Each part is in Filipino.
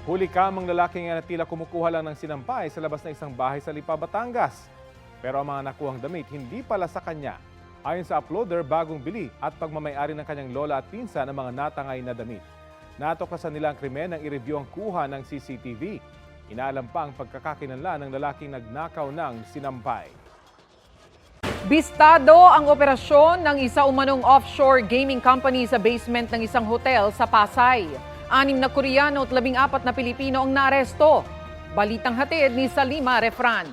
Huli kamang lalaking na tila kumukuha lang ng sinampay sa labas ng isang bahay sa Lipa, Batangas. Pero ang mga nakuhang damit hindi pala sa kanya. Ayon sa uploader, bagong bili at pagmamayari ng kanyang lola at pinsan ng mga natangay na damit. Natuklasan nila ang krimen nang i-review ang kuha ng CCTV. Inaalam pa ang pagkakakilanlan ng lalaking nagnakaw ng sinampay. Bistado ang operasyon ng isa umanong offshore gaming company sa basement ng isang hotel sa Pasay. 6 na Koreano at 14 na Pilipino ang naaresto. Balitang hatid ni Salima Refran.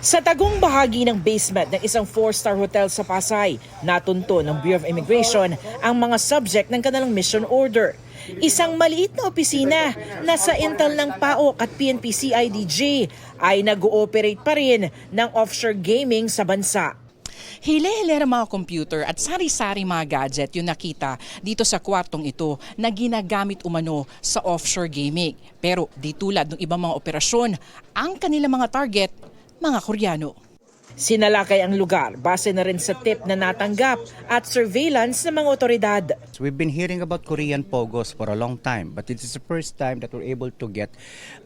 Sa tagong bahagi ng basement ng isang 4-star hotel sa Pasay, natunto ng Bureau of Immigration ang mga subject ng kanilang mission order. Isang maliit na opisina na sa intel ng PAOK at PNP CIDG ay nag-ooperate pa rin ng offshore gaming sa bansa. Hile-hilera mga computer at sari-sari mga gadget yung nakita dito sa kwartong ito na ginagamit umano sa offshore gaming. Pero di tulad ng ibang mga operasyon, ang kanilang mga target, mga Koreano. Sinalakay ang lugar base na rin sa tip na natanggap at surveillance ng mga otoridad. We've been hearing about Korean pogos for a long time, but it is the first time that we're able to get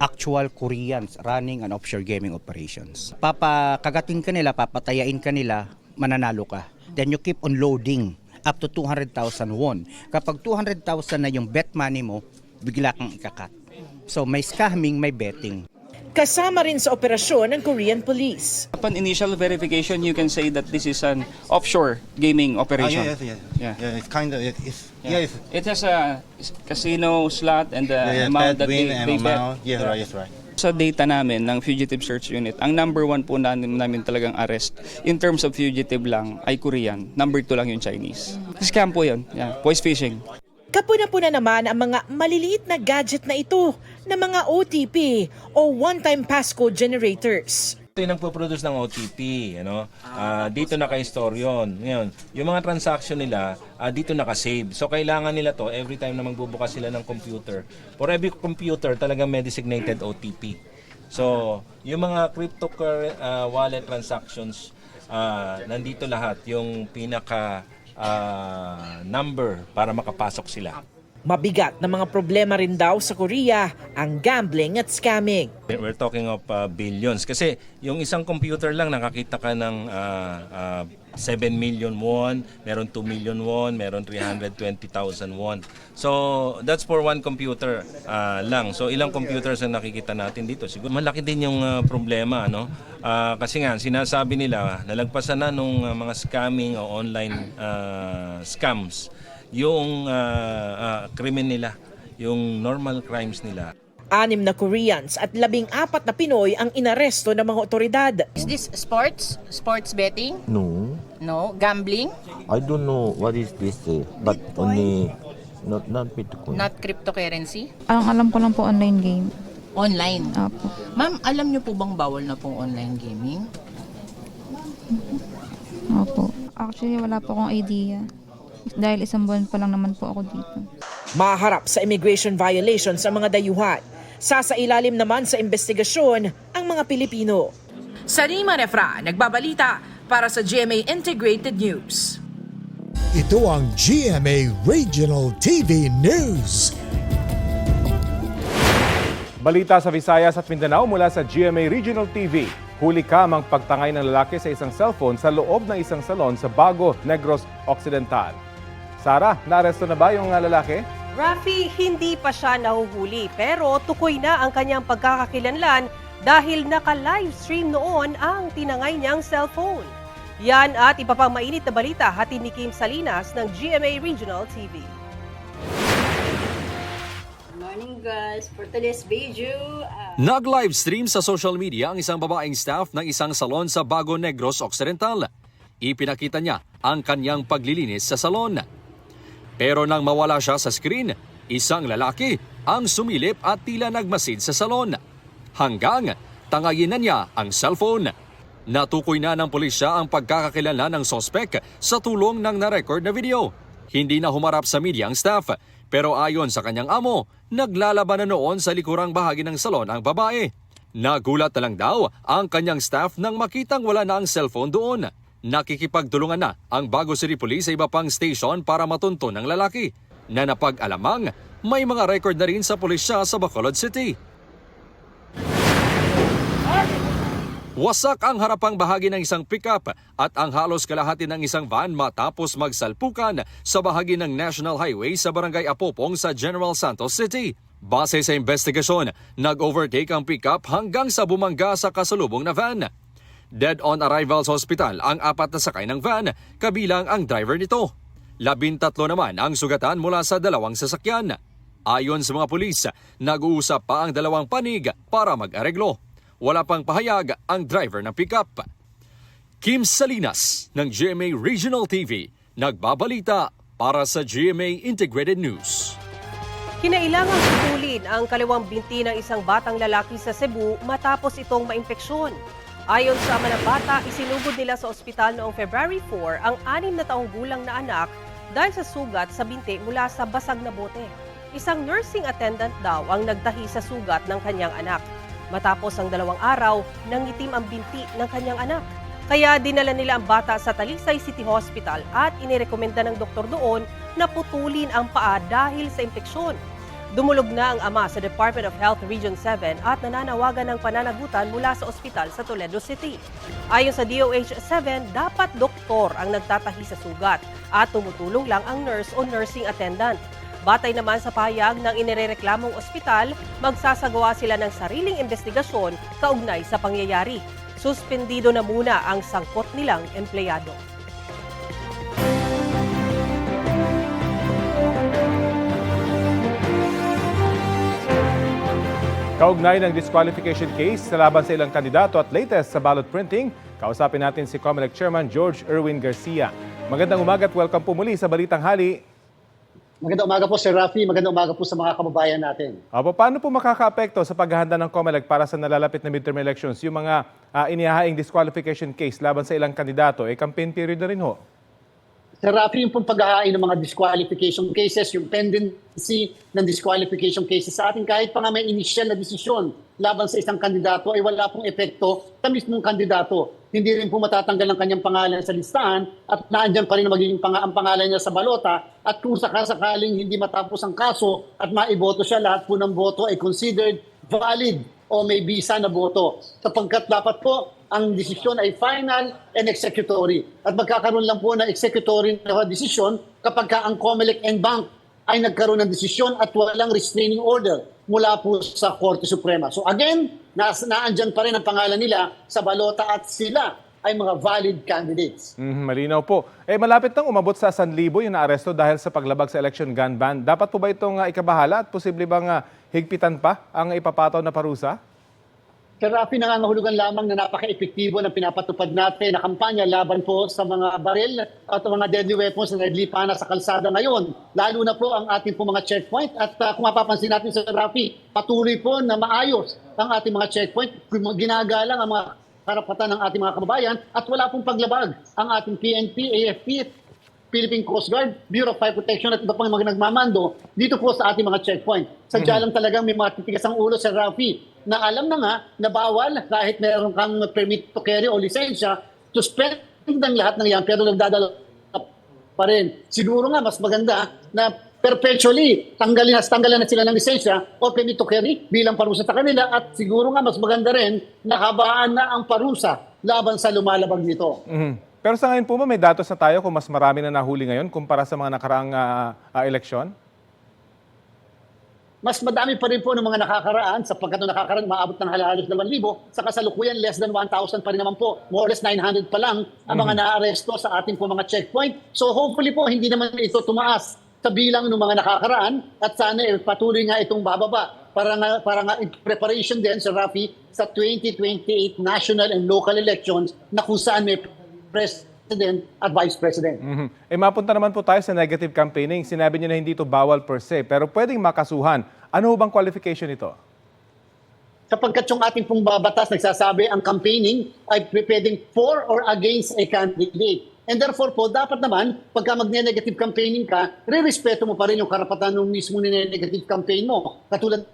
actual Koreans running an offshore gaming operations. Papakagatin ka nila, papatayain ka nila, mananalo ka. Then you keep on loading up to 200,000 won. Kapag 200,000 na yung bet money mo, bigla kang ikakat. So may scamming, may betting. Kasama rin sa operasyon ng Korean Police. Upon initial verification, you can say that this is an offshore gaming operation. Yeah, it's kind of It has a casino slot and the amount that they bet. Yes, right. Sa data namin ng Fugitive Search Unit, ang number 1 po namin talagang arrest in terms of fugitive lang ay Korean. Number 2 lang yung Chinese. Scam po yun. Yeah, voice phishing. Kapuna-puna naman ang mga maliliit na gadget na ito na mga OTP o one-time passcode generators. Ito yung nagpo-produce ng OTP, dito naka-store yun. Ngayon, yung mga transaction nila, dito naka-save. So kailangan nila to every time na magbubukas sila ng computer. For every computer, talagang may designated OTP. So, yung mga crypto wallet transactions, nandito lahat, yung pinaka number para makapasok sila. Mabigat na mga problema rin daw sa Korea ang gambling at scamming. We're talking of billions kasi yung isang computer lang nakakita ka ng 7 million won, meron 2 million won, meron 320,000 won. So that's for one computer lang. So ilang computers ang nakikita natin dito? Siguro malaki din yung problema, no? Kasi nga sinasabi nila nalagpasan na nung mga scamming o online scams yung krimen nila, yung normal crimes nila. 6 na Koreans at 14 na Pinoy ang inaresto ng mga otoridad. Is this sports? Sports betting? No, No. Gambling? I don't know what is this, but only not Bitcoin. Not cryptocurrency? Ang alam ko lang po online game. Online? Apo. Ma'am, alam niyo po bang bawal na pong online gaming? Opo. Actually, wala po akong idea. Dahil 1 buwan pa lang naman po ako dito. Maharap sa immigration violations sa mga dayuhan. Sasailalim naman sa investigasyon ang mga Pilipino. Salima Refra, nagbabalita para sa GMA Integrated News. Ito ang GMA Regional TV News. Balita sa Visayas at Mindanao mula sa GMA Regional TV. Huli kamang pagtangay ng lalaki sa isang cellphone sa loob ng isang salon sa Bago, Negros Occidental. Sarah, naaresto na ba yung lalaki? Rafi, hindi pa siya nahuhuli pero tukoy na ang kanyang pagkakakilanlan dahil naka-livestream noon ang tinangay niyang cellphone. Yan at iba pang mainit na balita hatid ni Kim Salinas ng GMA Regional TV. Good morning guys, for today's video. Nag-livestream sa social media ang isang babaeng staff ng isang salon sa Bago, Negros Occidental. Ipinakita niya ang kanyang paglilinis sa salon. Pero nang mawala siya sa screen, isang lalaki ang sumilip at tila nagmasid sa salon. Hanggang tangayin na niya ang cellphone. Natukoy na ng pulisya ang pagkakakilanlan ng sospek sa tulong ng na-record na video. Hindi na humarap sa media ang staff, pero ayon sa kanyang amo, naglalaban na noon sa likurang bahagi ng salon ang babae. Nagulat na lang daw ang kanyang staff nang makitang wala na ang cellphone doon. Nakikipagtulungan na ang Bago City Police sa iba pang station para matunton ng lalaki na napag-alamang may mga record na rin sa pulisya sa Bacolod City. Wasak ang harapang bahagi ng isang pickup at ang halos kalahati ng isang van matapos magsalpukan sa bahagi ng National Highway sa Barangay Apopong sa General Santos City. Base sa investigasyon, nag-overtake ang pickup hanggang sa bumangga sa kasalubong na van. Dead on arrival sa ospital ang 4 na sakay ng van, kabilang ang driver nito. 13 naman ang sugatan mula sa 2 sasakyan. Ayon sa mga pulis, nag-uusap pa ang 2 panig para mag-areglo. Wala pang pahayag ang driver ng pickup. Kim Salinas ng GMA Regional TV, nagbabalita para sa GMA Integrated News. Kinailangang putulin ang kaliwang binti ng isang batang lalaki sa Cebu matapos itong maimpeksyon. Ayon sa ama ng bata, isinugod nila sa ospital noong February 4 ang 6 na taong gulang na anak dahil sa sugat sa binti mula sa basag na bote. Isang nursing attendant daw ang nagtahi sa sugat ng kanyang anak. Matapos ang 2 araw, nangitim ang binti ng kanyang anak. Kaya dinala nila ang bata sa Talisay City Hospital at inirekomenda ng doktor doon na putulin ang paa dahil sa impeksyon. Dumulog na ang ama sa Department of Health Region 7 at nananawagan ng pananagutan mula sa ospital sa Toledo City. Ayon sa DOH 7, dapat doktor ang nagtatahi sa sugat at tumutulong lang ang nurse o nursing attendant. Batay naman sa pahayag ng inirereklamong ospital, magsasagawa sila ng sariling investigasyon kaugnay sa pangyayari. Suspendido na muna ang sangkot nilang empleyado. Kaugnay ng disqualification case sa laban sa ilang kandidato at latest sa ballot printing, kausapin natin si COMELEC Chairman George Erwin Garcia. Magandang umaga at welcome po muli sa Balitang Hali. Magandang umaga po Sir Rafi, magandang umaga po sa mga kababayan natin. Paano po makaka-apekto sa paghahanda ng COMELEC para sa nalalapit na midterm elections yung mga inihahaing disqualification case laban sa ilang kandidato? Campaign period na rin ho. Sir Rafi, yung pong paghahain ng mga disqualification cases, yung tendency ng disqualification cases sa atin, kahit pa nga may initial na desisyon laban sa isang kandidato, ay wala pong epekto sa mismong kandidato. Hindi rin po matatanggal ang kanyang pangalan sa listahan at naandyan pa rin magiging ang pangalan niya sa balota. At kung sakasakaling hindi matapos ang kaso at maiboto siya, lahat po ng boto ay considered valid o may bisa na boto. Sapagkat dapat po ang desisyon ay final and executory. At magkakaroon lang po ng executory na desisyon kapag ka ang COMELEC and Bank ay nagkaroon ng desisyon at walang restraining order mula po sa Korte Suprema. So again, naandyan pa rin ang pangalan nila sa balota at sila ay mga valid candidates. Malinaw po. Malapit nang umabot sa 1,000 yung naaresto dahil sa paglabag sa election gun ban. Dapat po ba itong ikabahala at posible bang higpitan pa ang ipapataw na parusa? Sir Rafi, nangangahulugan lamang na napaka-epektibo ng pinapatupad natin na kampanya laban po sa mga baril at mga deadly weapons na naglipana sa kalsada ngayon. Lalo na po ang ating po mga checkpoint at kung mapapansin natin Sir Rafi, patuloy po na maayos ang ating mga checkpoint. Ginagalang ang mga karapatan ng ating mga kababayan at wala pong paglabag ang ating PNP, AFP, Philippine Coast Guard, Bureau of Fire Protection at iba pang mga nagmamando dito po sa ating mga checkpoint. Sadya lang talagang may mga titigas ang ulo Sir Rafi na alam na nga na bawal kahit meron kang permit to carry o lisensya, suspend ng lahat ng yan pero nagdadala pa rin. Siguro nga mas maganda na perpetually tanggalin na sila ng lisensya o permit to carry bilang parusa sa kanila at siguro nga mas maganda rin na habaan na ang parusa laban sa lumalabag nito. Pero sa ngayon po may datos na tayo kung mas marami na nahuli ngayon kumpara sa mga nakaraang eleksyon? Mas madami pa rin po ng mga nakakaraan sapagkat nung nakakaraan maabot ng halos 2,000 sa kasalukuyan less than 1,000 pa rin naman po. More or less 900 pa lang ang mga naaresto sa ating po mga checkpoint. So hopefully po hindi naman ito tumaas sa bilang ng mga nakakaraan at sana patuloy nga itong bababa para nga in preparation din sa Rafi sa 2028 national and local elections na kung saan may President at Vice President. Mapunta naman po tayo sa negative campaigning. Sinabi niyo na hindi ito bawal per se, pero pwedeng makasuhan. Ano bang qualification ito? Sapagkat yung ating pong batas nagsasabi ang campaigning ay pwedeng for or against a candidate. And therefore po, dapat naman, pagka mag-negative campaigning ka, re-respeto mo pa rin yung karapatan ng mismo negative campaign mo. Katulad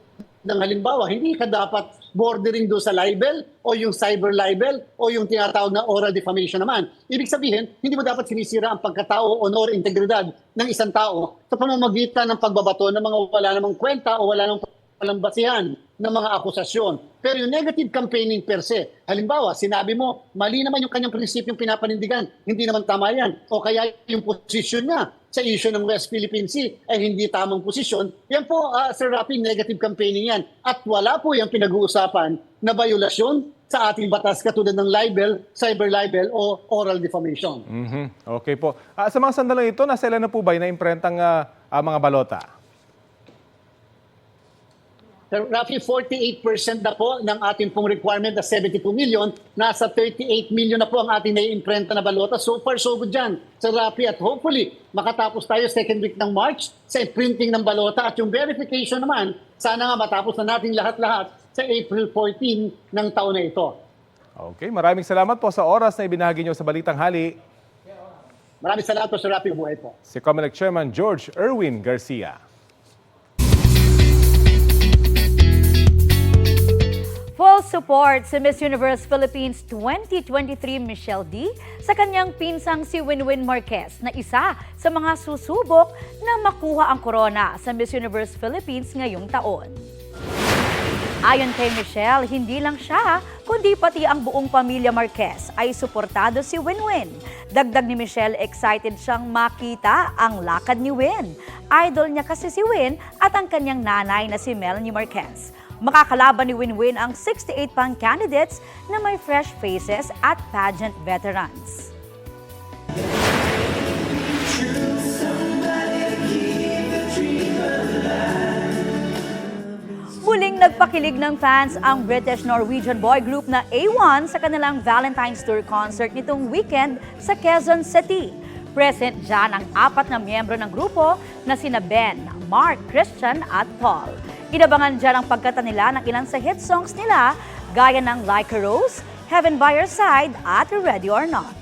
ng halimbawa, hindi ka dapat bordering doon sa libel o yung cyber libel o yung tinatawag na oral defamation naman. Ibig sabihin, hindi mo dapat sinisira ang pagkatao, honor, integridad ng isang tao sa pamamagitan ng pagbabato ng mga wala namang kwenta o walang basihan ng mga akusasyon. Pero yung negative campaigning per se, halimbawa, sinabi mo, mali naman yung kanyang prinsipyong pinapanindigan, hindi naman tama yan. O kaya yung posisyon niya sa issue ng West Philippine Sea ay hindi tamang posisyon. Yan po, Sir Rafi, negative campaigning yan. At wala po yung pinag-uusapan na violasyon sa ating batas katulad ng libel, cyber libel o oral defamation. Okay po. Sa mga sandalang ito, nasa ilan na po ba yung naimprentang mga balota? Sir Rafi, 48% na po ng ating pong requirement na 72 million, nasa 38 million na po ang ating nai-imprenta na balota. So far, so good dyan, Sir Rafi. At hopefully, makatapos tayo second week ng March sa printing ng balota. At yung verification naman, sana nga matapos na natin lahat-lahat sa April 14 ng taon na ito. Okay, maraming salamat po sa oras na ibinahagi nyo sa Balitang Hali. Maraming salamat po, Sir Rafi. Buhay po. Si Comelec Chairman George Erwin Garcia. Full support si Miss Universe Philippines 2023 Michelle D sa kanyang pinsang si Winwin Marquez na isa sa mga susubok na makuha ang corona sa Miss Universe Philippines ngayong taon. Ayon kay Michelle, hindi lang siya, kundi pati ang buong pamilya Marquez ay suportado si Winwin. Dagdag ni Michelle, excited siyang makita ang lakad ni Win. Idol niya kasi si Win at ang kanyang nanay na si Melanie Marquez. Makakalaban ni Winwin ang 68 pang candidates na may fresh faces at pageant veterans. Muling nagpakilig ng fans ang British-Norwegian boy group na A1 sa kanilang Valentine's Tour concert nitong weekend sa Quezon City. Present dyan ang 4 na miyembro ng grupo na sina Ben, Mark, Christian at Paul. Inabangan dyan ang pagkanta nila ng ilan sa hit songs nila gaya ng Like a Rose, Heaven by Your Side at Ready or Not.